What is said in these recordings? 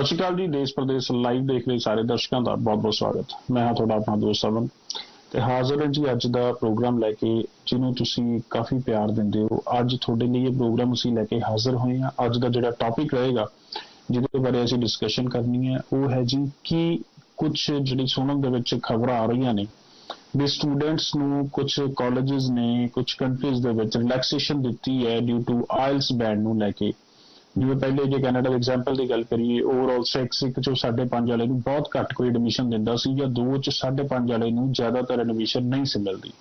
सत श्री अकाल जी। देश प्रदेश लाइव देख रहे सारे दर्शकों का बहुत बहुत स्वागत। मैं हाँ थोड़ा अपना दोस्त अमन ते हाजिर है जी अज का प्रोग्राम लैके जिन्हों तुसी काफ़ी प्यार देंदे हो। अज थोड़े लिए प्रोग्राम असी लैके हाजिर हुए हैं। अज का जो टॉपिक रहेगा जिहदे बारे असी डिस्कशन करनी है वो है जी कि कुछ जी सुनन दे विच खबरां आ रही ने भी स्टूडेंट्स नूं कुछ कॉलेजेस ने कुछ कंट्रीज दे विच रिलैक्सेशन दी है ड्यू टू आयल्स बैंड नूं लैके। जिवें पहले जे कैनेडा के एग्जाम्पल की गल करिए ओवरऑल 6 चो 5.5 वाले नूं बहुत घट कोई एडमिशन दिंदा सी या 2 च 5.5 वाले नूं ज़्यादातर एडमिशन नहीं सी मिलती।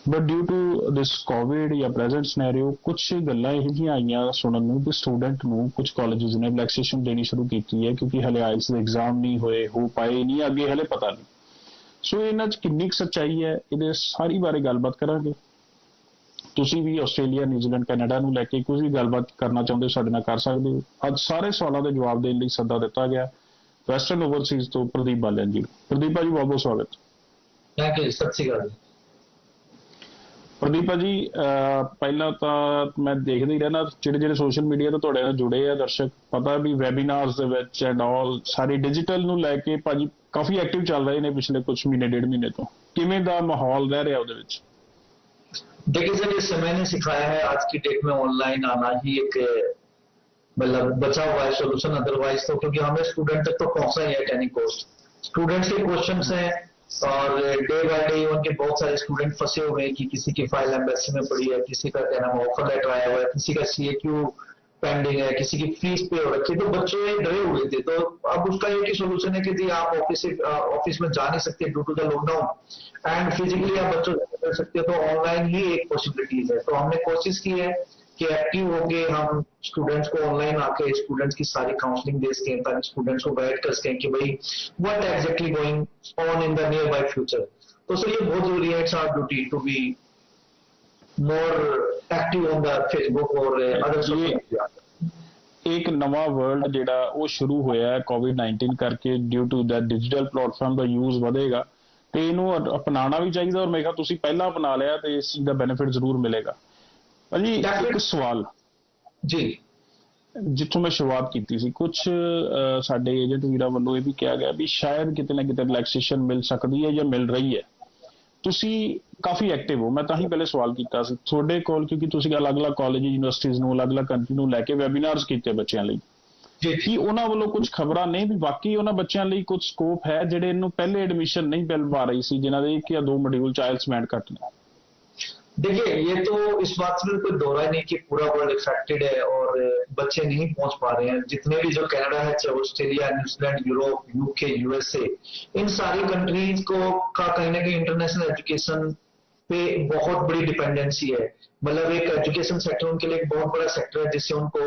But due to this covid या प्रेजेंट सिनेरियो कुछ गल्लां इहो जिहियां आईयां सुनन नूं भी स्टूडेंट नूं कुछ कॉलेजेस ने रिलैक्सेशन देनी शुरू की है क्योंकि हले आइल्स के एग्जाम नहीं होए हो पाए नहीं अगे हले पता नहीं। सो इन्हां च किन्नी सच्चाई है ये सारी बारे गलबात करांगे। तुसी भी आस्ट्रेलिया न्यूजीलैंड कैनेडा नूं लैके कुछ भी गलबात करना चाहुंदे हो साडे नाल कर सकदे हो। अज सारे सवालों के जवाब देने लई सद्दा दिता गया वैस्टर्न ओवरसीज तो प्रदीप बालिया जी। प्रदीप जी बहुत बहुत स्वागत। Thank you. सत श्री अकाल। प्रदीप जी पहला तो मैं देखते ही रहना जो सोशल मीडिया तो तुहाडे नाल जुड़े हैं दर्शक पता भी वैबीनार्स दे विच एंड ऑल सारी डिजिटल नूं लैके भाजी काफ़ी एक्टिव चल रहे हैं पिछले कुछ महीने 1.5 महीने तो किवें दा माहौल रह रहा उहदे विच? देखिए सर, इस समय ने सिखाया है आज की डेट में ऑनलाइन आना ही एक मतलब बचा हुआ है सोल्यूशन। अदरवाइज तो क्योंकि हमें स्टूडेंट तक तो पहुंचना ही है एट एनी कॉस्ट। स्टूडेंट्स के क्वेश्चंस हैं और डे बाय डे उनके बहुत सारे स्टूडेंट फंसे हुए हैं कि किसी की फाइल एम्बेसी में पड़ी है, किसी का क्या नाम ऑफर लेटर आया हुआ है, किसी का CAQ पेंडिंग है, किसी की फीस पे हो रखी है। तो बच्चे डरे हुए थे। तो अब उसका एक ही सोल्यूशन है कि जी आप ऑफिस में जा नहीं सकते due to the lockdown and physically आप बच्चों से कर सकते हो, तो ऑनलाइन ही एक पॉसिबिलिटीज है। तो हमने कोशिश की है कि एक्टिव होके हम स्टूडेंट्स को ऑनलाइन आके स्टूडेंट्स की सारी काउंसलिंग दे सकें ताकि स्टूडेंट्स को गाइड कर सकें कि भाई what exactly going on in the near by future. तो सर ये बहुत जरूरी है। It's our duty to be more active on the Facebook और अदर सोशल मीडिया। एक नवा वर्ल्ड जिहड़ा वो शुरू होया है कोविड-19 करके due to that digital platform का यूज़ वधेगा तो इनू अपनाना भी चाहिए और मेरे ख्याल तुसीं पहला अपना लिया तो इस चीज़ का बेनिफिट जरूर मिलेगा। भाजी एक सवाल जी जिथों मैं शुरुआत की सी कुछ साडे एजेंट वीरां वल्लों ये भी कहा गया भी शायद किते ना किते रिलैक्सेशन मिल सकती है या मिल रही है। तुसी काफ़ी एक्टिव हो। मैं ताही पहले सवाल किया थोड़े कोल क्योंकि तुसी अलग अलग कॉलेज यूनिवर्सिटीज़ नूं अलग अलग कंट्री नूं लैके वैबीनार्स किए बच्चों लई कि उन्हां वल्लों कुछ खबरां ने भी वाकई उन्हां बच्चों लई कुछ स्कोप है जिहड़े इन्हूं पहले एडमिशन नहीं मिल पा रही सी जिन्हां दे 1 या 2 मॉड्यूल आइल्स बैंड घट ने। देखिए ये तो इस बात से कोई दो राय नहीं कि पूरा वर्ल्ड इफेक्टेड है और बच्चे नहीं पहुंच पा रहे हैं। जितने भी जो कनाडा है चाहे Australia, New Zealand, Europe, UK, USA, इन सारी कंट्रीज को का कहीं ना कहीं इंटरनेशनल एजुकेशन पे बहुत बड़ी डिपेंडेंसी है। मतलब एक एजुकेशन सेक्टर उनके लिए एक बहुत बड़ा सेक्टर है जिससे उनको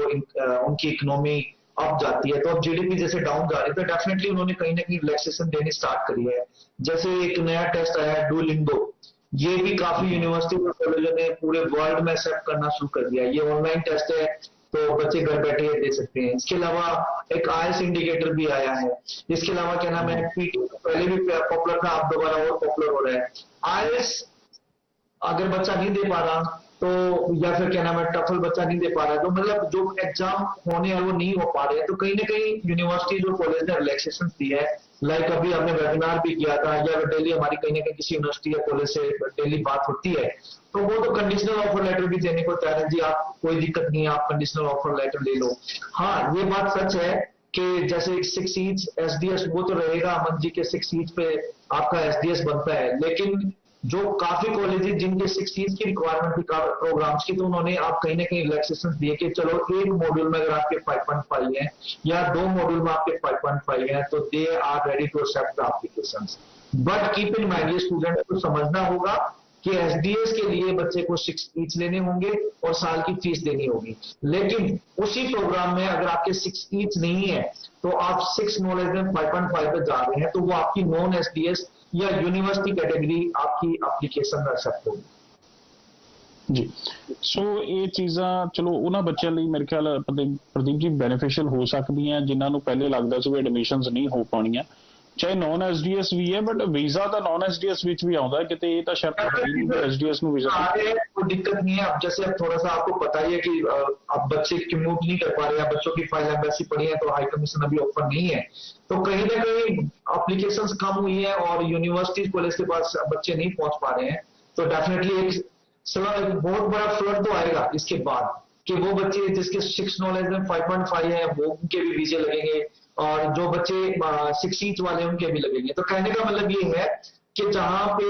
उनकी इकोनॉमी अप जाती है। तो अब GDP जैसे डाउन जा रही है तो डेफिनेटली उन्होंने कहीं ना कहीं रिलैक्सेशन देनी स्टार्ट करी है। जैसे एक नया टेस्ट आया है डुओलिंगो, ये भी काफी यूनिवर्सिटी और कॉलेजों ने पूरे वर्ल्ड में एक्सेप्ट करना शुरू कर दिया। ये ऑनलाइन टेस्ट है तो बच्चे घर बैठे दे सकते हैं। इसके अलावा एक आईएल्स इंडिकेटर भी आया है। इसके अलावा क्या नाम है PT पहले भी पॉपुलर था, अब दोबारा और पॉपुलर हो रहा है। आईएल्स अगर बच्चा नहीं दे पा रहा तो या फिर क्या नाम है टफल बच्चा नहीं दे पा रहा तो मतलब जो एग्जाम होने हैं वो नहीं हो पा रहे हैं। तो कहीं ना कहीं यूनिवर्सिटी जो कॉलेज ने रिलैक्सेशन दी है। लाइक अभी हमने वेबिनार भी किया था या डेली हमारी कहीं ना कहीं किसी यूनिवर्सिटी या कॉलेज से डेली बात होती है तो वो तो कंडीशनल ऑफर लेटर भी देने को तैयार है। जी आप कोई दिक्कत नहीं है, आप कंडीशनल ऑफर लेटर ले लो। हाँ ये बात सच है कि जैसे 6 ईच SDS वो तो रहेगा अमन जी के 6 ईच पे आपका SDS बनता है। लेकिन जो काफी कॉलेजेस जिनके 6 ईच की रिक्वायरमेंट थी प्रोग्राम्स की तो उन्होंने आप कहीं ना कहीं रिलैक्सेशन दिए कि चलो एक मॉड्यूल में अगर आपके 5.5 है या 2 मॉड्यूल में आपके 5.5 है तो they are ready to accept the applications. But keep in mind ये स्टूडेंट को समझना होगा कि SDS के लिए बच्चे को 6 ईच लेने होंगे और साल की फीस देनी होगी। लेकिन उसी प्रोग्राम में अगर आपके 6 ईच नहीं है तो आप 6 नॉलेज में 5.5 पे जा रहे हैं तो वो आपकी नॉन SDS या यूनिवर्सिटी कैटेगरी आपकी एप्लीकेशन एक्सेप्ट होगी। जी सो ये चीज़ां चलो उन्हां बच्चों लई मेरे ख्याल प्रदीप जी बेनीफिशियल हो सकदियां जिन्हां नूं पहले लगदा सी एडमिशनस नहीं हो पाउणीआं ਚਾਹੇ ਨੌਨ ਐਸਡੀਐਸ ਵੀ ਹੈ, ਬਟ ਵੀਜ਼ਾ ਤਾਂ ਨੌਨ एसडीएस ਵਿੱਚ भी ਆਉਂਦਾ है किते, ये तो शर्त है नहीं कि एसडीएस ਨੂੰ ਵੀਜ਼ਾ कोई दिक्कत नहीं है। अब जैसे अब थोड़ा सा आपको पता ही है कि अब बच्चे कम्यूट नहीं कर पा रहे हैं, बच्चों की फाइल एम्बेसी पड़ी है तो हाई कमीशन अभी ओपन नहीं है, तो कहीं ना कहीं एप्लीकेशंस कम हुई है और यूनिवर्सिटी कॉलेज के पास बच्चे नहीं पहुंच पा रहे हैं। तो डेफिनेटली एक बहुत बड़ा फ्लड तो आएगा इसके बाद कि वो बच्चे जिसके 6 नॉलेज में 5.5 है वो उनके भी वीजे लगेंगे, और जो बच्चे 16th वाले उनके भी लगेंगे। तो कहने का मतलब ये है कि जहां पे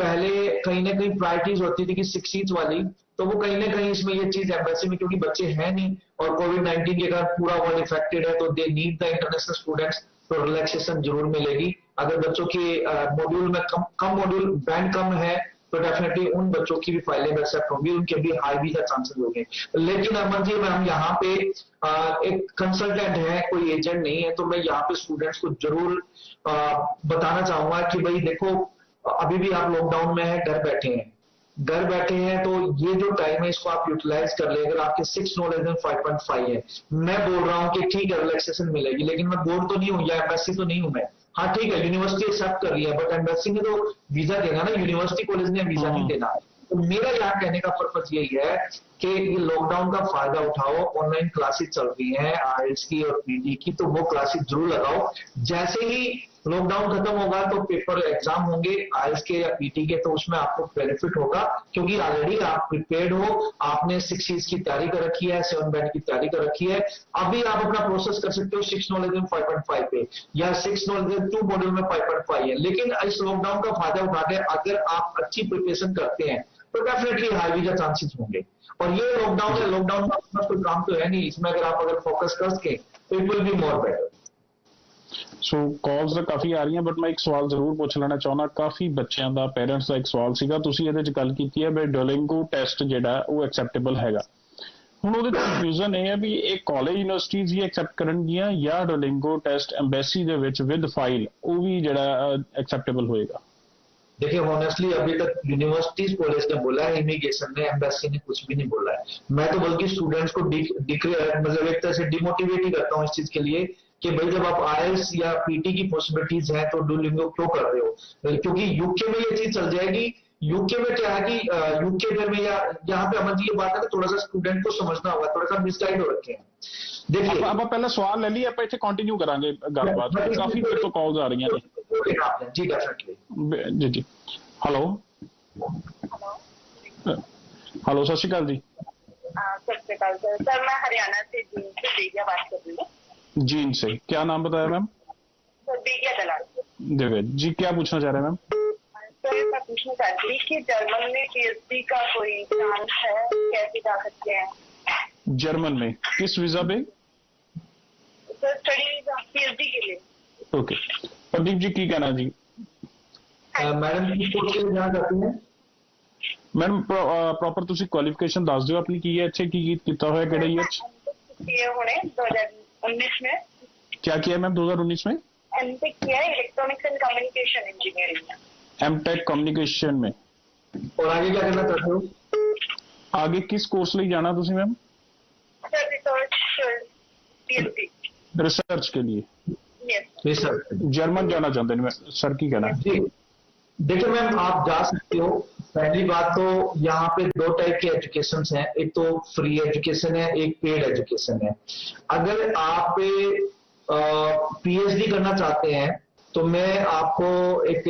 पहले कहीं ना कहीं प्रायोरिटीज होती थी कि 16th वाली, तो वो कहीं ना कहीं इसमें ये चीज एम्बेसी में क्योंकि बच्चे हैं नहीं और कोविड-19 के कारण पूरा वर्ल्ड इफेक्टेड है, तो they need the international students, तो रिलैक्सेशन जरूर मिलेगी। अगर बच्चों के मॉड्यूल में कम मॉड्यूल बैंड कम है तो डेफिनेटली उन बच्चों की भी फाइलें एक्सेप्ट होंगी, उनके भी हाई वीजा चांसेस होंगे। लेकिन अमन जी, मैं हम यहाँ पे एक कंसल्टेंट है, कोई एजेंट नहीं है, तो मैं यहाँ पे स्टूडेंट्स को जरूर बताना चाहूंगा कि भाई देखो अभी भी आप लॉकडाउन में है, घर बैठे हैं तो ये जो टाइम है इसको आप यूटिलाइज कर ले। अगर आपके 6 नॉलेज में 5.5 है, मैं बोल रहा हूँ कि ठीक है रिलैक्सेशन मिलेगी, लेकिन मैं बोर्ड तो नहीं हूँ या एम्बेसी तो नहीं हूँ मैं। हाँ ठीक है, यूनिवर्सिटी एक्सेप्ट कर रही है, बट एम्बेसी ने तो वीजा देना ना, यूनिवर्सिटी कॉलेज ने वीजा नहीं देना। तो मेरा यहाँ कहने का पर्पज यही है कि ये लॉकडाउन का फायदा उठाओ, ऑनलाइन क्लासेस चल रही हैं आईएलटीएस की और पीटी की, तो वो क्लासेस जरूर लगाओ। जैसे ही लॉकडाउन खत्म होगा तो पेपर एग्जाम होंगे आईएलटीएस के या पीटी के, तो उसमें आपको बेनिफिट होगा क्योंकि ऑलरेडी आप प्रिपेयर्ड हो, आपने 6 चीज की तैयारी कर रखी है, 7 बैंड की तैयारी कर रखी है। अभी आप अपना प्रोसेस कर सकते हो 6 नॉलेज में 5.5 पे या 6 नॉलेज में 2 मॉड्यूल में 5.5 है। लेकिन इस लॉकडाउन का फायदा उठा के अगर आप अच्छी प्रिपरेशन करते हैं तो डेफिनेटली हाई वीजा चांसेस होंगे। और ये लॉकडाउन है, लॉकडाउन का अपना कोई काम तो है नहीं, इसमें अगर फोकस कर सके तो it will be more better. So calls ਤਾਂ ਕਾਫੀ ਆ ਰਹੀਆਂ, ਬਟ ਮੈਂ ਇੱਕ ਸਵਾਲ ਜ਼ਰੂਰ ਪੁੱਛ ਲੈਣਾ ਚਾਹੁੰਦਾ। ਕਾਫੀ ਬੱਚਿਆਂ ਦਾ ਪੇਰੈਂਟਸ ਦਾ ਇੱਕ ਸਵਾਲ ਸੀਗਾ, ਤੁਸੀਂ ਇਹਦੇ 'ਚ ਗੱਲ ਕੀਤੀ ਹੈ ਵੀ ਡੁਓਲਿੰਗੋ ਟੈਸਟ ਜਿਹੜਾ ਉਹ ਐਕਸੈਪਟੇਬਲ ਹੈਗਾ। ਹੁਣ ਉਹਦੇ 'ਚ ਕਨਫਿਊਜ਼ਨ ਇਹ ਹੈ ਵੀ ਇਹ ਕਾਲਜ ਯੂਨੀਵਰਸਿਟੀਜ਼ ਹੀ ਐਕਸੈਪਟ ਕਰਨਗੀਆਂ ਜਾਂ ਡੁਓਲਿੰਗੋ ਟੈਸਟ ਐम्बेसी ਦੇ ਵਿੱਚ ਵਿਦ ਫਾइल ਉਹ ਵੀ ਜਿਹੜਾ ਐਕਸੈप्टेबल होएगा। देखिए ऑनेस्टली अभी तक यूनिवर्सिटीज कॉलेज ने बोला है, इमिग्रेशन ने, एम्बेसी ने कुछ भी नहीं बोला है। मैं तो बल्कि स्टूडेंट्स को मतलब एक तरह से डिमोटिवेट ही करता हूँ इस चीज के लिए कि भाई जब आप आईएलटीएस या पीटी की पॉसिबिलिटीज है तो डुओलिंगो क्यों कर रहे हो, क्योंकि यूके में ये चीज चल जाएगी। यूके में क्या है कि यूके में या यहाँ पे अमन जी ये बात है कि थोड़ा सा स्टूडेंट को समझना होगा, थोड़ा सा मिसगाइड हो रखे हैं। देखिए ਆਪਾਂ ਪਹਿਲਾਂ ਸਵਾਲ ਲੈ ਲਈ, ਆਪਾਂ ਇੱਥੇ ਕੰਟੀਨਿਊ ਕਰਾਂਗੇ ਗੱਲਬਾਤ। ਕਾਫੀ ਦੇਰ ਤੋਂ ਕਾਲਸ ਆ ਰਹੀਆਂ ਨੇ जी डेफिनेटली जी जी। हेलो हेलो, सत श्री अकाल जी। सत श्री अकाल सर, मैं हरियाणा से जीन से बेगिया बात कर रही हूँ। जीन से, क्या नाम बताया मैम? सर बेगिया दलाल। दिव्य जी, क्या पूछना चाह रहे हैं मैम? सर मैं पूछना चाहती थी कि जर्मन में पीएचडी का कोई चांस है, कैसे जा सकते हैं? जर्मन में किस वीजा पे? सर स्टडी पीएचडी के लिए। ओके, प्रदीप जी की कहना जी? मैडम किस कोर्स के लिए जाना चाहती हैं? मैडम प्रॉपर ਤੁਸੀਂ ਕੁਆਲੀਫਿਕੇਸ਼ਨ ਦੱਸ ਦਿਓ ਆਪਣੀ ਕੀ ਹੈ, ਇੱਥੇ ਕੀ ਕੀਤਾ ਹੋਇਆ, ਕਿਹੜੇ ਈਅਰ ਚ किए होने 2019 में। क्या किया मैम 2019 में? एमटेक किया है इलेक्ट्रॉनिक्स एंड कम्युनिकेशन इंजीनियरिंग में। एमटेक कम्युनिकेशन में। और आगे क्या करना चाहते हो? आगे किस कोर्स ਲਈ ਜਾਣਾ ਤੁਸੀਂ ma'am? Sir research PhD research के लिए। यस रिसर्च जर्मन जाना चाहते हैं सर, की कहना है? देखिए मैम आप जा सकते हो। पहली बात तो यहाँ पे 2 टाइप के एजुकेशन हैं, एक तो फ्री एजुकेशन है, एक पेड एजुकेशन है। अगर आप पीएचडी करना चाहते हैं तो मैं आपको एक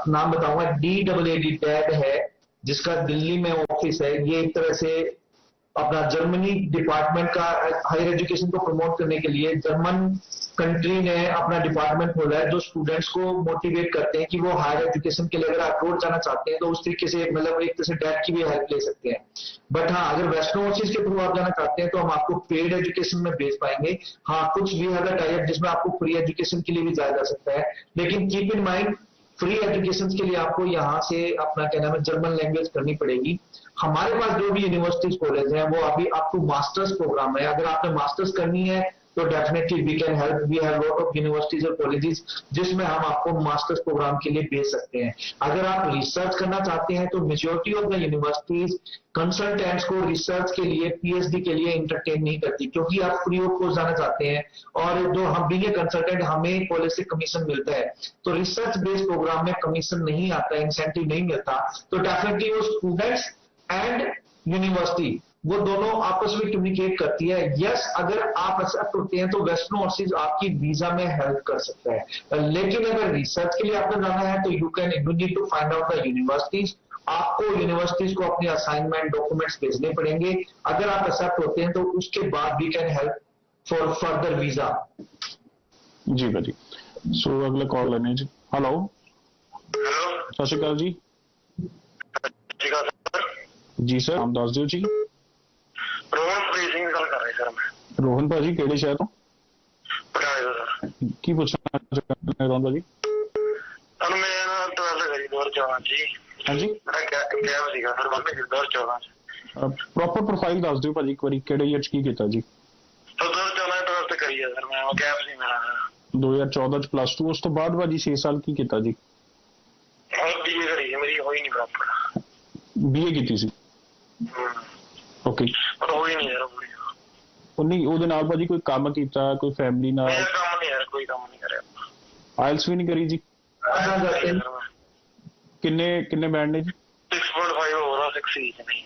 नाम बताऊंगा, DAAD है जिसका दिल्ली में ऑफिस है। ये एक तरह से अपना जर्मनी डिपार्टमेंट का हायर एजुकेशन को प्रमोट करने के लिए जर्मन कंट्री ने अपना डिपार्टमेंट खोला है जो स्टूडेंट्स को मोटिवेट करते हैं कि वो हायर एजुकेशन के लिए अगर अप्रोच जाना चाहते हैं तो उस तरीके से मतलब एक तरह से डैट की भी हेल्प ले सकते हैं। बट हाँ, अगर वेस्टर्न ओवरसीज के थ्रू आप जाना चाहते हैं तो हम आपको पेड एजुकेशन में भेज पाएंगे। हाँ, कुछ भी अगर टाइप जिसमें आपको फ्री एजुकेशन के लिए भी जाया जा सकता है, लेकिन keep in mind free education के लिए आपको यहाँ से अपना क्या नाम है जर्मन लैंग्वेज करनी पड़ेगी। हमारे पास जो भी यूनिवर्सिटीज कॉलेज हैं वो अभी आपको मास्टर्स प्रोग्राम है, अगर आपने मास्टर्स करनी है तो definitely we can help. We have lot of universities और कॉलेजेस जिसमें हम आपको मास्टर्स प्रोग्राम के लिए भेज सकते हैं। अगर आप रिसर्च करना चाहते हैं तो majority of the universities consultants को रिसर्च के लिए, पीएचडी के लिए इंटरटेन नहीं करती, क्योंकि आप फ्री ऑफ कॉस्ट जाना चाहते हैं और जो हम बीइंग ए कंसल्टेंट हमें कॉलेज से कमीशन मिलता है, तो रिसर्च बेस्ड प्रोग्राम में कमीशन नहीं आता, इंसेंटिव नहीं मिलता। तो डेफिनेटली वो स्टूडेंट्स एंड यूनिवर्सिटी वो दोनों आपस में कम्युनिकेट करती है। यस, अगर आप एक्सेप्ट होते हैं तो वेस्टर्न ओवरसीज आपकी वीजा में हेल्प कर सकता है, लेकिन अगर रिसर्च के लिए आपको जाना है तो you need to find out the universities. आपको यूनिवर्सिटीज को अपने असाइनमेंट डॉक्यूमेंट्स भेजने पड़ेंगे। अगर आप एक्सेप्ट होते हैं तो उसके बाद we can help for further visa. जी भाजी, सो अगला कॉल लेने जी। हेलो, हेलो, सत श्री अकाल जी। जी सर, नाम दस दिओ जी। रोहनप्रीत सिंह गल कर रहे सर मैं। रोहन भाजी किहड़े शहर तो? पटियाले तो सर। की पूछना चाहते हैं रोहन भाजी? सर मैं ना 12th करी 2014 जी। हाँ जी, मेरा गैप सीगा सर बाद में 2014 च। प्रॉपर प्रोफाइल दस दिओ भाजी एक बारी, किहड़े ईयर च की कीता जी? तो 2014 12th करी है सर मैं, गैप सी मेरा 2014 च प्लस 2, उस तो बाद भाजी 6 साल की कीता जी? और बीए करी है मेरी, होई नहीं प्रॉपर। बीए कीती सी? ओके, पर होई नहीं यार पूरी। उन्नी ਉਹਦੇ ਨਾਲ ਭਾਜੀ ਕੋਈ ਕੰਮ ਕੀਤਾ, ਕੋਈ ਫੈਮਿਲੀ ਨਾਲ? मैं काम नहीं यार, कोई काम नहीं करे। ਆਇਲਸ ਵੀ ਨਹੀਂ ਕਰੀ ਜੀ? ਕਿੰਨੇ ਕਿੰਨੇ ਬੈਂਡ ਨੇ ਜੀ? 6.5 हो रहा, 6 ही नहीं।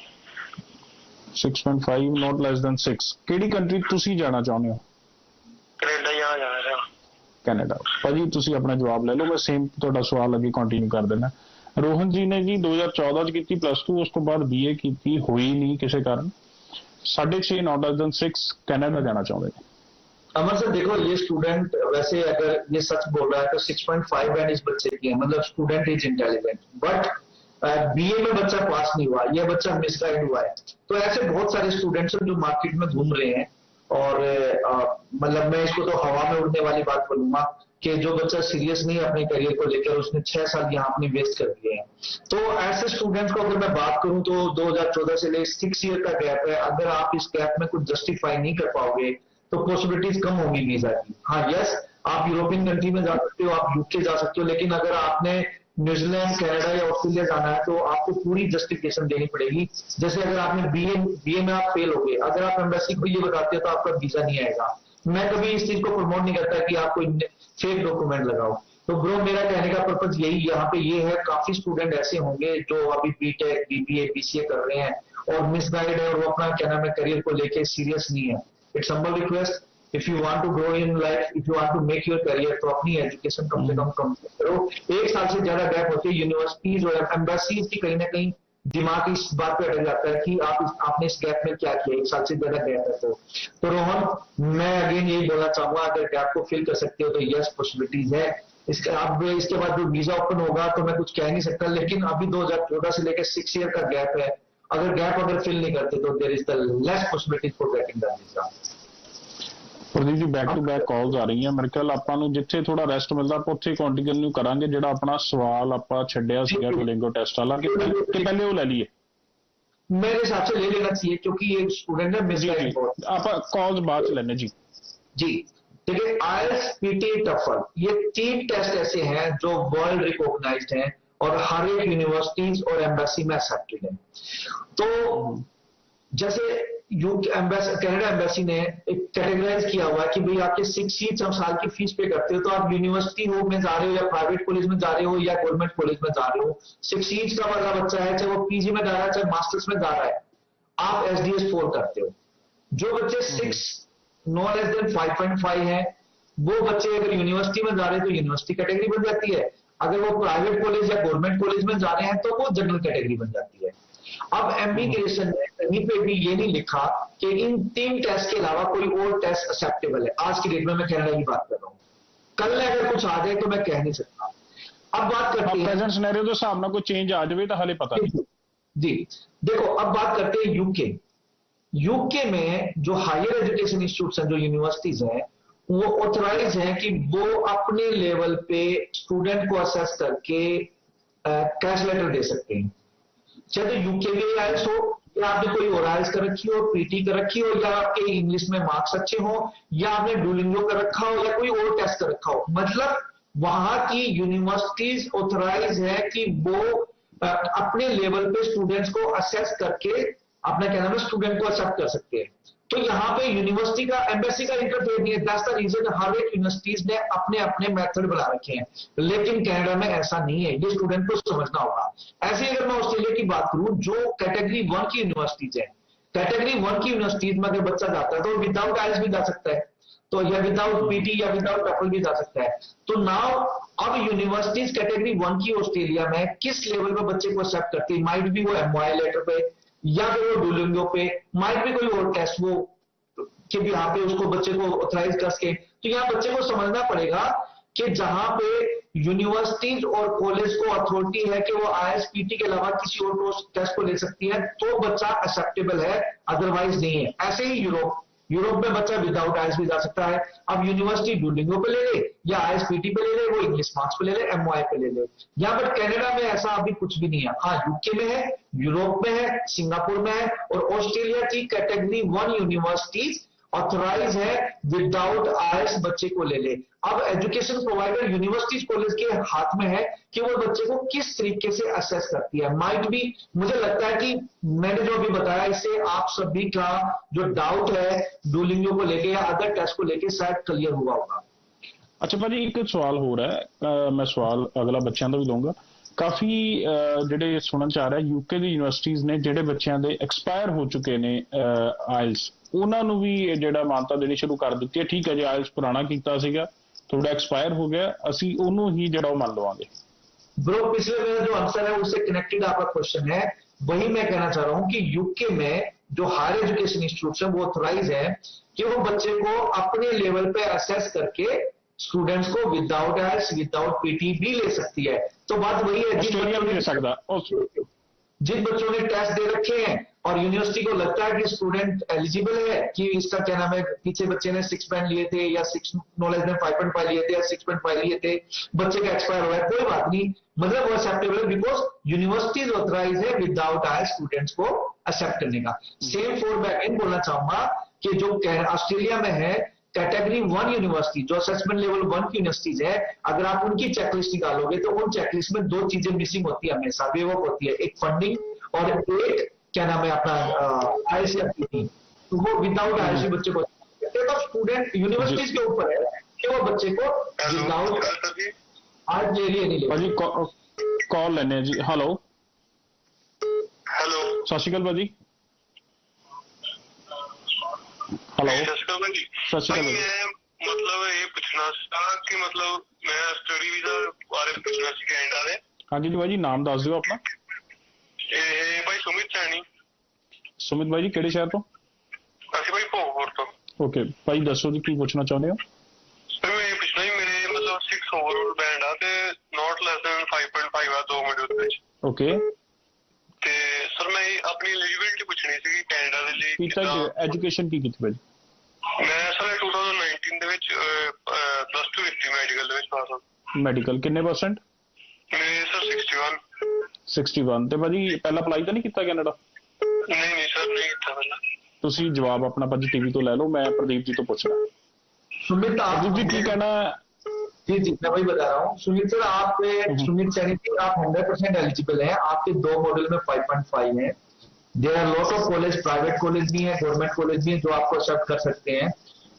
6.5 not less than 6। ਕਿਹੜੀ ਕੰਟਰੀ ਤੁਸੀਂ ਜਾਣਾ ਚਾਹੁੰਦੇ ਹੋ? कनेडा ही आना जाना सर। ਕੈਨੇਡਾ। ਭਾਜੀ ਤੁਸੀਂ ਆਪਣਾ ਜਵਾਬ ਲੈ ਲਓ, ਮੈਂ ਸੇਮ ਤੁਹਾਡਾ ਸਵਾਲ ਅੱਗੇ ਕੰਟੀਨਿਊ ਕਰ ਦੇਣਾ। ਰੋਹਨ ਜੀ ਨੇ ਜੀ 2014 ਚ ਕੀਤੀ ਪਲੱਸ 2, ਉਸ ਤੋਂ ਬਾਅਦ ਬੀਏ ਕੀਤੀ, ਹੋਈ ਨਹੀਂ ਕਿਸੇ ਕਾਰਨ। 6.5 not less than 6 कनाडा जाना चाहते हैं। अमर सर देखो, ये स्टूडेंट वैसे अगर ये सच बोल रहा है तो 6.5 बैंड इस बच्चे की है, मतलब student is intelligent, but BA में बच्चा पास नहीं हुआ, यह बच्चा मिसगाइड हुआ है। तो ऐसे बहुत सारे स्टूडेंट्स हैं जो मार्केट में घूम रहे हैं और मतलब मैं इसको तो हवा में उड़ने वाली बात बोलूंगा कि जो बच्चा सीरियस नहीं है अपने करियर को लेकर, उसने 6 साल यहाँ अपने वेस्ट कर दिए हैं। तो ऐसे स्टूडेंट्स को अगर मैं बात करूं तो 2014 से ले 6 ईयर का गैप है। अगर आप इस गैप में कुछ जस्टिफाई नहीं कर पाओगे तो पॉसिबिलिटीज कम होगी वीजा की। हाँ यस, आप यूरोपियन कंट्री में जा सकते हो, आप यूके जा सकते हो, लेकिन अगर आपने न्यूजीलैंड, कनाडा या ऑस्ट्रेलिया जाना है तो आपको पूरी जस्टिफिकेशन देनी पड़ेगी। जैसे अगर आपने बीए में आप फेल हो गए, अगर आप एम्बेसी को ये बताते हो तो आपका वीजा नहीं आएगा। मैं कभी इस चीज को प्रमोट नहीं करता कि आप कोई फेक डॉक्यूमेंट लगाओ। तो ब्रो मेरा कहने का पर्पज यही यहाँ पे ये है, काफी स्टूडेंट ऐसे होंगे जो अभी बीटेक, बीबीए, बीसीए कर रहे हैं और मिसगाइड है और वो अपना क्या नाम है करियर को लेके सीरियस नहीं है। It's humble request, if you want to grow in life, if you want to make your career, तो अपनी एजुकेशन कम से कम करो। 1 साल से ज्यादा गैप होती है यूनिवर्सिटीज और एम्बेसीज की कहीं ना कहीं दिमाग इस बात पे अटक जाता है कि आपने इस गैप में क्या किया, 1 साल से ज्यादा गैप है। तो रोहन मैं अगेन यही बोलना चाहूंगा, अगर गैप को फिल कर सकते हो तो यस पॉसिबिलिटीज है। इसके बाद जो वीजा ओपन होगा तो मैं कुछ कह नहीं सकता, लेकिन अभी 2014 से लेकर 6 ईयर का गैप है। अगर गैप अगर फिल नहीं करते तो there is the less possibility for getting the visa. Pradeep ji back to back calls आ रही हैं, मेरे ख्याल ਆਪਾਂ ਨੂੰ ਜਿੱਥੇ ਥੋੜਾ ਰੈਸਟ ਮਿਲਦਾ ਆਪਾਂ ਉੱਥੇ ਕੰਟੀਨਿਊ ਕਰਾਂਗੇ। ਜਿਹੜਾ ਆਪਣਾ ਸਵਾਲ ਆਪਾਂ ਛੱਡਿਆ ਸੀਗਾ ਡੁਓਲਿੰਗੋ ਟੈਸਟ ਵਾਲਾ ਕਿ ਪਹਿਲੇ ਉਹ ਲੈ ਲਈਏ। मेरे हिसाब से ले लेना चाहिए क्योंकि ये स्टूडेंट है मिसगाइड बहुत। आप कॉल्स बाद च लेने जी। जी देखिए, आईएलटीएस, पीटी, टफल, ये 3 टेस्ट ऐसे हैं जो वर्ल्ड रिकॉग्नाइज्ड हैं और हर एक यूनिवर्सिटीज और एम्बेसी में एक्सेप्टेड है। तो जैसे कनाडा एम्बेसी ने एक कैटेगराइज किया हुआ है कि भाई आपके 6 सीट्स हम साल की फीस पे करते हो, तो आप यूनिवर्सिटी हो में जा रहे हो या प्राइवेट कॉलेज में जा रहे हो या गवर्नमेंट कॉलेज में जा रहे हो, 6 सीट्स का वाला बच्चा है, चाहे वो पीजी में जा रहा है चाहे मास्टर्स में जा रहा है, आप एसडीएस 4 करते हो। जो बच्चे 6 नो लेस देन 5.5 है, वो बच्चे अगर यूनिवर्सिटी में जा रहे हैं तो यूनिवर्सिटी कैटेगरी बन जाती है। अगर वो प्राइवेट कॉलेज या गवर्नमेंट कॉलेज में जा रहे हैं तो वो जनरल कैटेगरी बन जाती है। अब इमिग्रेशन ने कहीं पे भी ये नहीं लिखा कि इन 3 टेस्ट के अलावा कोई और टेस्ट एक्सेप्टेबल है। आज की डेट में मैं कनाडा की बात कर रहा हूँ, कल में अगर कुछ आ जाए तो मैं कह नहीं सकता। अब बात करते हैं प्रेजेंट सिनेरियो के हिसाब ਨਾਲ ਕੋਈ चेंज आ जाए तो हाले पता नहीं जी। देखो अब बात करते हैं यूके में जो हायर एजुकेशन इंस्टीट्यूट्स हैं, जो यूनिवर्सिटीज हैं, वो ऑथराइज हैं कि वो अपने लेवल पे स्टूडेंट को असेस करके कैश लेटर दे सकते हैं। चाहे तो यूके में आईएलटीएस हो या आपने कोई ओराइल्स कर रखी हो, पीटी कर रखी हो, या आपके इंग्लिश में मार्क्स अच्छे हो, या आपने डुओलिंगो कर रखा हो, या कोई और टेस्ट कर रखा हो। मतलब वहां की यूनिवर्सिटीज ऑथराइज है कि वो अपने लेवल पे स्टूडेंट्स को असेस करके अपना क्या नाम है स्टूडेंट को एक्सेप्ट कर सकते हैं। तो यहाँ पे यूनिवर्सिटी का एम्बेसी का इंटरफेयर नहीं है। दैट्स द रीजन हर एक यूनिवर्सिटीज ने अपने अपने मेथड बना रखे हैं, लेकिन कनाडा में ऐसा नहीं है। ये स्टूडेंट को समझना होगा। ऐसे ही अगर मैं ऑस्ट्रेलिया की बात करूं, जो कैटेगरी 1 की यूनिवर्सिटीज है, कैटेगरी 1 की यूनिवर्सिटीज में अगर बच्चा जाता है तो विदाउट आइल्स भी जा सकता है, तो या विदाउट पीटी या विदाउट टफल भी जा सकता है। तो नाउ अब यूनिवर्सिटीज कैटेगरी 1 की ऑस्ट्रेलिया में किस लेवल पे बच्चे को एक्सेप्ट करती है, माइट भी वो एमवाई लेटर पे या फिर वो डुओलिंगो पे, माइट भी कोई और टेस्ट वो कि भी यहाँ पे उसको बच्चे को ऑथराइज कर सके। तो यहाँ बच्चे को समझना पड़ेगा कि जहां पे यूनिवर्सिटीज और कॉलेज को अथॉरिटी है कि वो आईएसपीटी के अलावा किसी और टेस्ट को ले सकती है, तो बच्चा एक्सेप्टेबल है, अदरवाइज नहीं है। ऐसे ही यूरोप में बच्चा विदाउट आईएस भी जा सकता है। अब यूनिवर्सिटी डुओलिंगो पे ले ले या आईएसपीटी पे ले ले, वो इंग्लिश मार्क्स पे ले ले, एमओआई पे ले ले। यहाँ पर कनाडा में ऐसा अभी कुछ भी नहीं है। हाँ, यूके में है, यूरोप में है, सिंगापुर में है, और ऑस्ट्रेलिया की कैटेगरी 1 यूनिवर्सिटीज ऑथराइज है विदाउट आईएस बच्चे को ले ले। अब एजुकेशन प्रोवाइडर यूनिवर्सिटीज कॉलेज के हाथ में है कि वो बच्चे को किस तरीके से असेस करती है। माइट भी मुझे लगता है कि मैंने जो अभी बताया इससे आप सभी का जो डाउट है डुओलिंगो को लेके या अदर टेस्ट को लेके शायद क्लियर हुआ होगा। अच्छा भाजी, एक सवाल हो रहा है, मैं सवाल अगला बच्चों का भी लूंगा। काफी ਜਿਹੜੇ ਸੁਣਨ ਚ ਆ ਰਿਹਾ यूके ਦੀ ਯੂਨੀਵਰਸਿਟੀਜ਼ ਨੇ ਜਿਹੜੇ ਬੱਚਿਆਂ ਦੇ ਐਕਸਪਾਇਰ ਹੋ ਚੁੱਕੇ ਨੇ ਆਇਲਸ, ਉਹਨਾਂ ਨੂੰ ਵੀ ਜਿਹੜਾ ਮਾਨਤਾ ਦੇਣੀ ਸ਼ੁਰੂ ਕਰ ਦਿੱਤੀ ਹੈ। ਠੀਕ ਹੈ ਜੀ, ਆਇਲਸ ਪੁਰਾਣਾ ਕੀਤਾ ਸੀਗਾ, थोड़ा एक्सपायर हो गया, ਅਸੀਂ ਉਹਨੂੰ ਹੀ ਜਿਹੜਾ ਉਹ ਮੰਨ ਲਵਾਂਗੇ। ब्रो, पिछले मेरा जो आंसर है उससे कनेक्टेड आपका क्वेश्चन है, वही मैं कहना चाह रहा हूं कि यूके में जो हायर एजुकेशन इंस्टीट्यूट है वो ऑथराइज है कि वो बच्चे को अपने लेवल पे असेस करके स्टूडेंट्स को विदाउट आईएलटीएस विदाउट पीटी भी ले सकती है। तो बात वही है, ऑस्ट्रेलिया भी ले सकता है। जिन बच्चों ने टेस्ट दे रखे हैं और यूनिवर्सिटी को लगता है कि स्टूडेंट एलिजिबल है कि इसका क्या नाम है, पीछे बच्चे ने 6 बैंड लिए थे या 6 नो लेस देन 5.5 लिए थे या 6.5 लिए थे, बच्चे का एक्सपायर हुआ है, कोई बात नहीं, मतलब वो एक्सेप्टेबल है बिकॉज यूनिवर्सिटी ऑथराइज है विदाउट आईएलटीएस स्टूडेंट्स को एक्सेप्ट करने का। सेम फॉर मैं अगेन बोलना चाहूंगा कि जो ऑस्ट्रेलिया में है कैटेगरी 1 यूनिवर्सिटी, जो असेसमेंट लेवल 1 की यूनिवर्सिटीज है, अगर आप उनकी चेकलिस्ट निकालोगे तो उन चेकलिस्ट में 2 चीजें मिसिंग होती है हमेशा, बेवक होती है, एक फंडिंग और एक क्या नाम है अपना आईएलटीएस। तो वो विदाउट आईएलटीएस बच्चे को, तो स्टूडेंट यूनिवर्सिटीज के ऊपर है कि वो बच्चे को विदाउट आज ले लिए नहीं ले। भाजी कॉल लेने जी। हेलो हेलो, सत श्री अकाल भाजी। हेलो सत श्री अकाल। मैं मतलब ये पूछना था कि मतलब मैं स्टडी वीजा बारे में पूछना सी कनाडा दे। हाँ जी भाजी, नाम दस दिओ अपना। ਇਹ ਭਾਈ ਸੁਮਿਤ ਸੈਣੀ। ਸੁਮਿਤ ਭਾਈ ਜੀ ਕਿਹੜੇ ਸ਼ਹਿਰ ਤੋਂ? ਅਸੀਂ ਭਾਈ ਭੋਗਪੁਰ ਤੋਂ। ਓਕੇ ਭਾਈ ਦੱਸੋ ਜੀ ਕੀ ਪੁੱਛਣਾ ਚਾਹੁੰਦੇ ਹੋ? ਸਰ ਮੈਂ ਇਹ ਪੁੱਛਣਾ ਸੀ, ਮੇਰੇ ਮਤਲਬ 6 ਓਵਰਆਲ ਬੈਂਡ ਆ ਤੇ ਨੋਟ ਲੈਸ ਦੈਨ 5.5 ਆ 2 ਮੋਡਿਊਲ ਵਿੱਚ। ਓਕੇ ਤੇ ਸਰ ਮੈਂ ਆਪਣੀ ਐਲੀਜੀਬਿਲਟੀ ਪੁੱਛਣੀ ਸੀ ਕੈਨੇਡਾ ਦੇ ਲਈ। ਕੀਤਾ ਐਜੂਕੇਸ਼ਨ ਕੀ ਕੀਤੀ ਭਾਈ? ਮੈਂ ਸਰ 2019 ਦੇ ਵਿੱਚ +2 ਕੀਤੀ ਮੈਡੀਕਲ ਦੇ ਵਿੱਚ ਪਾਸ ਆ। ਮੈਡੀਕਲ ਕਿੰਨੇ %? ਮੇਰੇ ਸਰ 61। 61 ਤੇ ਭਾਜੀ ਪਹਿਲਾਂ ਅਪਲਾਈ ਤਾਂ ਨਹੀਂ ਕੀਤਾ ਕੈਨੇਡਾ? ਨਹੀਂ ਸਰ, ਨਹੀਂ ਕੀਤਾ ਪਹਿਲਾਂ। ਤੁਸੀਂ ਜਵਾਬ ਆਪਣਾ ਭਾਜੀ ਟੀਵੀ ਤੋਂ ਲੈ ਲਓ, ਮੈਂ प्रदीप जी तो पूछना। सुमित प्रदीप जी की कहना है? जी मैं वही बता रहा हूँ सुमित सर, आप सुमित सैनी जी आप 100% एलिजिबल हैं। आपके 2 मॉड्यूल में 5.5 है। There are lot of college, private college भी है, गवर्नमेंट कॉलेज भी है जो आपको एक्सेप्ट कर सकते हैं।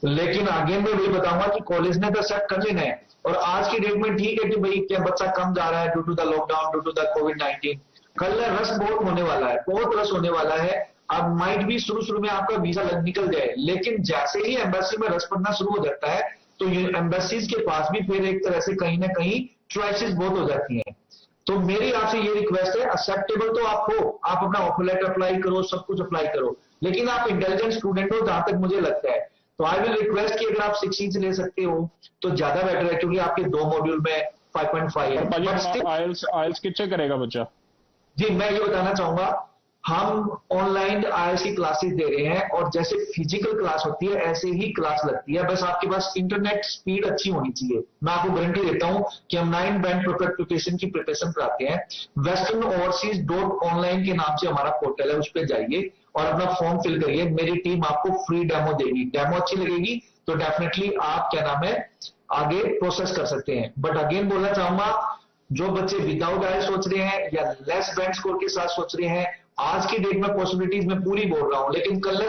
लेकिन आगे मैं वही बताऊंगा कि कॉलेज ने तो एक्सेप्ट कर लेना है। और आज की डेट में ठीक है कि भाई क्या बच्चा कम जा रहा है due to the lockdown, due to the कोविड-19, कल रश बहुत होने वाला है, बहुत रश होने वाला है। अब माइट भी शुरू में आपका वीजा निकल जाए, लेकिन जैसे ही एम्बेसी में रश पड़ना शुरू हो जाता है तो एम्बेसीज के पास भी फिर एक तरह से कहीं ना कहीं चॉइसेस बहुत हो जाती हैं। तो मेरी आपसे ये रिक्वेस्ट है, एक्सेप्टेबल तो आप हो, आप अपना ऑफर लेटर अप्लाई करो, सब कुछ अप्लाई करो, लेकिन आप इंटेलिजेंट स्टूडेंट हो जहां तक मुझे लगता है। तो आई विल रिक्वेस्ट कि अगर आप 16 से ले सकते हो तो ज्यादा बेटर है, क्योंकि आपके 2 मॉड्यूल में 5.5 है। आइल्स कितने करेगा बच्चा? जी मैं ये बताना चाहूंगा हम ऑनलाइन IISc क्लासेस दे रहे हैं और जैसे फिजिकल क्लास होती है ऐसे ही क्लास लगती है, बस आपके पास इंटरनेट स्पीड अच्छी होनी चाहिए। मैं आपको गारंटी देता हूं कि हम 9 बैंड प्रिपरेशन की प्रिपरेशन कराते हैं। westernoverseas.online के नाम से हमारा पोर्टल है, उस पर जाइए और अपना फॉर्म फिल करिए। मेरी टीम आपको फ्री डेमो देगी। डेमो अच्छी लगेगी तो डेफिनेटली आप क्या नाम है आगे प्रोसेस कर सकते हैं। बट अगेन बोलना चाहूंगा, जो बच्चे विदाउट IELTS सोच रहे हैं या लेस बैंड स्कोर के साथ सोच रहे हैं, आज की डेट में पॉसिबिलिटीज मैं पूरी बोल रहा हूं, लेकिन कल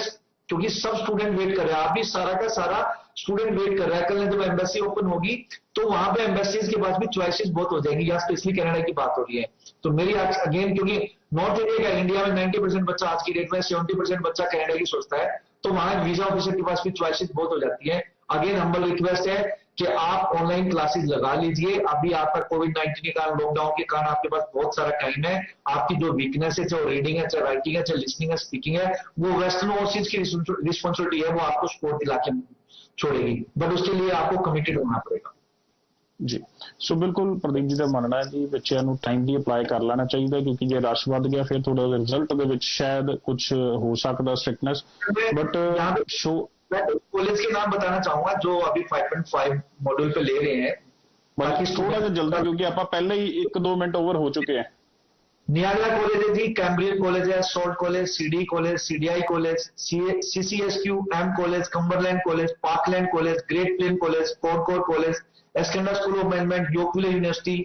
क्योंकि सब स्टूडेंट वेट कर रहे हैं, आप भी सारा का सारा स्टूडेंट वेट कर रहा है। कल जब एम्बेसी ओपन होगी तो वहां पे एम्बेसीज के पास भी चॉइसेस बहुत हो जाएंगी। यहाँ स्पेशली कनाडा की बात हो रही है, तो मेरी आज अगेन, क्योंकि नॉर्थ इंडिया का इंडिया में 90% बच्चा आज की डेट में 70% बच्चा कनाडा की सोचता है, तो वहां वीजा ऑफिसर के पास भी चॉइसेस बहुत हो जाती है। अगेन हम्बल रिक्वेस्ट है कि आप ऑनलाइन क्लासेस लगा लीजिए। अभी आपका कोविड-19 के कारण, लॉकडाउन के कारण आपके पास बहुत सारा टाइम है। आपकी जो वीकनेस है, चाहे रीडिंग है, चाहे राइटिंग है, चाहे लिसनिंग है, स्पीकिंग है, वो वेस्टर्न ओवरसीज की रिस्पॉन्सिबिलिटी है, वो आपको स्कोर दिला के छोड़ेगी, बट उसके लिए आपको कमिटेड होना पड़ेगा। ਜੀ ਸੋ ਬਿਲਕੁਲ ਪ੍ਰਦੀਪ ਜੀ ਦਾ ਮੰਨਣਾ ਹੈ ਜੀ ਬੱਚਿਆਂ ਨੂੰ ਟਾਈਮਲੀ ਅਪਲਾਈ ਕਰ ਲੈਣਾ ਚਾਹੀਦਾ, ਕਿਉਂਕਿ ਜੇ ਰਸ਼ ਵੱਧ ਗਿਆ ਫਿਰ ਥੋੜਾ ਰਿਜ਼ਲਟ ਦੇ ਵਿੱਚ ਸ਼ਾਇਦ ਕੁਝ ਹੋ ਸਕਦਾ ਸਟ੍ਰਿਕਟਨੈਸ, ਬਟ ਸ਼ੋ मैं कॉलेज के नाम बताना चाहूंगा जो अभी 5.5 मॉड्यूल पे ले रहे हैं। ਬਾਕੀ ਥੋੜਾ ਜਿਹਾ ਜਲਦੀ, ਕਿਉਂਕਿ ਆਪਾਂ ਪਹਿਲਾਂ ਹੀ 1-2 ਮਿੰਟ ਓਵਰ ਹੋ ਚੁੱਕੇ हैं। नियाला कॉलेज है जी, कैम्ब्रियन कॉलेज है, Sault College, CD College, CDI College, CCSQ M College, Cumberland College, Parkland College, Great Plain College, Concord College, Ascenda School of Management, Yorkville University,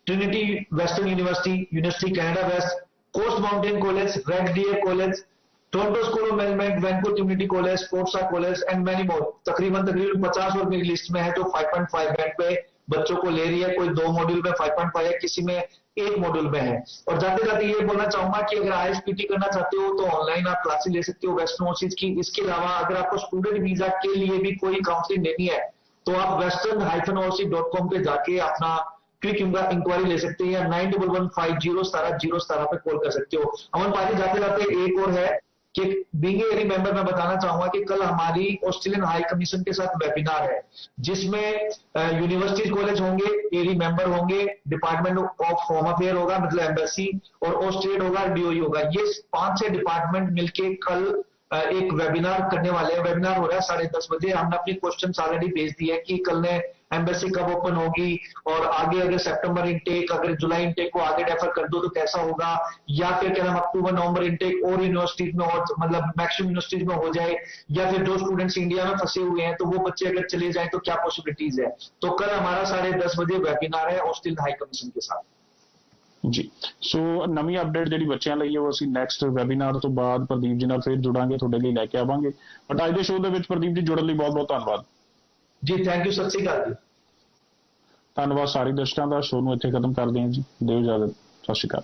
Trinity Western University, University Canada West, Coast Mountain College, Red Deer College, Toronto School of Management, Vancouver Community College, Sprott College and many more. तकरीबन 50 और मेरी list में है जो 5.5 band पे बच्चों को ले रही है। कोई 2 मॉड्यूल में 5.5 है, किसी में 1 मॉड्यूल में है। और जाते जाते ये बोलना चाहूंगा कि अगर ISPT करना चाहते हो तो ऑनलाइन आप क्लासेस ले सकते हो वेस्टर्न ओवरसीज की। इसके अलावा अगर आपको स्टूडेंट वीजा के लिए भी कोई काउंसलिंग लेनी है तो आप western-overseas.com पे जाके अपना क्विक इंक्वायरी ले सकते हैं, या 91150707 पे कॉल कर सकते हो। अमन पाजी, जाते जाते एक और है कि बीइंग ए मेंबर मैं बताना चाहूंगा कि कल हमारी ऑस्ट्रेलियन हाई कमीशन के साथ वेबिनार है, जिसमें यूनिवर्सिटी कॉलेज होंगे, एरी मेंबर होंगे, डिपार्टमेंट ऑफ होम अफेयर होगा मतलब एम्बेसी, और ऑस्ट्रेड होगा, DOE होगा। ये 5-6 डिपार्टमेंट मिलके कल एक वेबिनार करने वाले हैं। वेबिनार हो रहा है 10:30 बजे। हमने अपनी क्वेश्चंस ऑलरेडी भेज दिए हैं कि कल ने एम्बेसी कब ओपन होगी, और आगे अगर सितंबर इनटेक, अगर जुलाई इनटेक को आगे डेफर कर दो तो कैसा होगा, या फिर क्या नाम अक्टूबर-नवंबर इनटेक और यूनिवर्सिटीज में, और मतलब मैक्सिमम यूनिवर्सिटीज में हो जाए, या फिर जो स्टूडेंट्स इंडिया में फंसे हुए हैं तो वो बच्चे अगर चले जाए तो क्या पॉसिबिलिटीज है। तो कल हमारा 10:30 बजे वेबिनार है ऑस्ट्रेलियन हाई कमीशन के साथ ਜੀ। ਸੋ ਨਵੀਂ ਅਪਡੇਟ ਜਿਹੜੀ ਬੱਚਿਆਂ ਲਈ ਹੈ ਉਹ ਅਸੀਂ ਨੈਕਸਟ ਵੈਬੀਨਾਰ ਤੋਂ ਬਾਅਦ ਪ੍ਰਦੀਪ ਜੀ ਨਾਲ ਫਿਰ ਜੁੜਾਂਗੇ, ਤੁਹਾਡੇ ਲਈ ਲੈ ਕੇ ਆਵਾਂਗੇ। ਬਟ ਅੱਜ ਦੇ ਸ਼ੋਅ ਦੇ ਵਿੱਚ ਪ੍ਰਦੀਪ ਜੀ ਜੁੜਨ ਲਈ ਬਹੁਤ ਬਹੁਤ ਧੰਨਵਾਦ जी। थैंक यू, सत श्री अकाल जी। ਧੰਨਵਾਦ ਸਾਰੇ ਦਰਸ਼ਕਾਂ ਦਾ। ਸ਼ੋਅ ਨੂੰ ਇੱਥੇ ਖਤਮ ਕਰਦੇ ਹਾਂ ਜੀ, ਦਿਓ ਇਜਾਜ਼ਤ, ਸਤਿ ਸ਼੍ਰੀ ਅਕਾਲ।